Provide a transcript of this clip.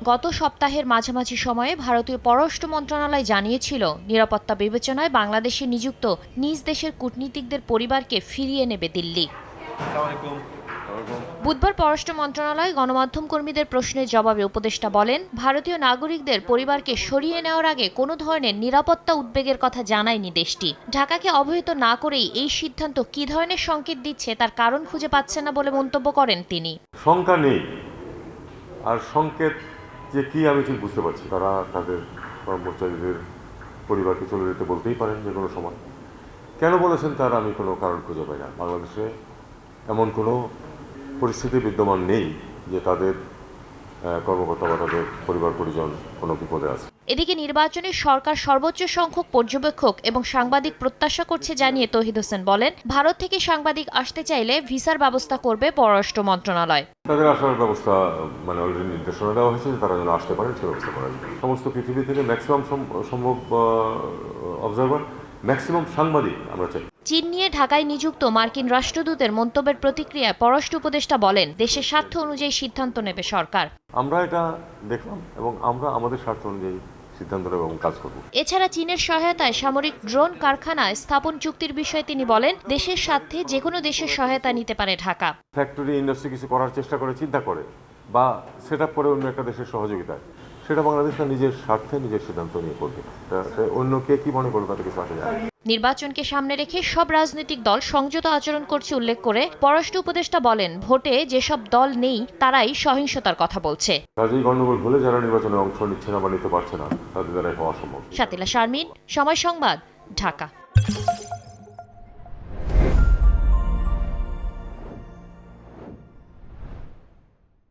গত সপ্তাহের মাঝামাঝি সময়ে ভারতীয় পররাষ্ট্র মন্ত্রণালয় জানিয়েছিল, নিরাপত্তা বিবেচনায় বাংলাদেশে নিযুক্ত নিজ দেশের কূটনীতিকদের পরিবারকে ফিরিয়ে নেবে দিল্লি। বুধবার পররাষ্ট্র মন্ত্রণালয় গণমাধ্যম কর্মীদের প্রশ্নের জবাবে উপদেষ্টা বলেন, ভারতীয় নাগরিকদের পরিবারকে সরিয়ে নেওয়ার আগে কোনো ধরনের নিরাপত্তা উদ্বেগের কথা জানায়নি দেশটি। ঢাকাকে অবহিত না করেই এই সিদ্ধান্ত কী ধরনের সংকেত দিচ্ছে তার কারণ খুঁজে পাচ্ছে না বলে মন্তব্য করেন তিনি। শঙ্কা নেই, আর সংকেত যে কি আমি ঠিক বুঝতে পারছি। তারা তাদের কর্মচারীদের পরিবারকে চলে যেতে বলতেই পারেন যে কোনো সময়। কেন বলেছেন তার আমি কোনো কারণ খুঁজে পাই না। বাংলাদেশে এমন কোনো পরিস্থিতি বিদ্যমান নেই যে তাদের কর্মকর্তা বা তাদের পরিবার পরিজন কোনো বিপদে আছে। এদিকে নির্বাচনে সরকার সর্বোচ্চ সংখ্যক পর্যবেক্ষক এবং সাংবাদিক প্রত্যাশা করছে জানিয়ে তৌহিদ হোসেন বলেন, ভারত থেকে সাংবাদিক আসতে চাইলে ভিসার ব্যবস্থা করবে পররাষ্ট্র মন্ত্রণালয়। তাদের আসার ব্যবস্থা অলরেডি নির্দেশনা দেওয়া হয়েছে যে তারা যেন আসতে পারেন সে ব্যবস্থা করা যাবে। সমস্ত পৃথিবী থেকে ম্যাক্সিমাম সম্ভব অবজারভার, ম্যাক্সিমাম সাংবাদিক আমরা চাই। চীন নিয়ে ঢাকায় নিযুক্ত মার্কিন রাষ্ট্রদূতের মন্তব্যের প্রতিক্রিয়ায় পররাষ্ট্র উপদেষ্টা বলেন, দেশের স্বার্থ অনুযায়ী সিদ্ধান্ত নেবে সরকার। আমরা এটা দেখলাম এবং আমরা আমাদের স্বার্থ অনুযায়ী সিদ্ধান্ত নেব এবং কাজ করব। এছাড়া চীনের সহায়তায় সামরিক ড্রোন কারখানা স্থাপন চুক্তির বিষয়ে তিনি বলেন, দেশের স্বার্থে যে কোনো দেশের সহায়তা নিতে পারে ঢাকা। ফ্যাক্টরি ইন্ডাস্ট্রি কিছু করার চেষ্টা করে, চিন্তা করে বা সেট আপ করে অন্য একটা দেশের সহযোগিতায়, সেটা বাংলাদেশ তার নিজের স্বার্থে নিজের সিদ্ধান্ত নিয়ে করবে। অন্য কে কি মনে করবে তাতে কিছু আসে যায় না। নির্বাচনকে সামনে রেখে সব রাজনৈতিক দল সংযত আচরণ করছে উল্লেখ করে পররাষ্ট্র উপদেষ্টা বলেন, ভোটে যেসব দল নেই তারাই সহিংসতার কথা বলছে। কাজেই গণ্ডগোল হলে যারা নির্বাচনে অংশ নিচ্ছে না বা নিতে পারছে না তাদের দ্বারা হওয়া সম্ভব। শাতিলা শারমিন, সময় সংবাদ, ঢাকা।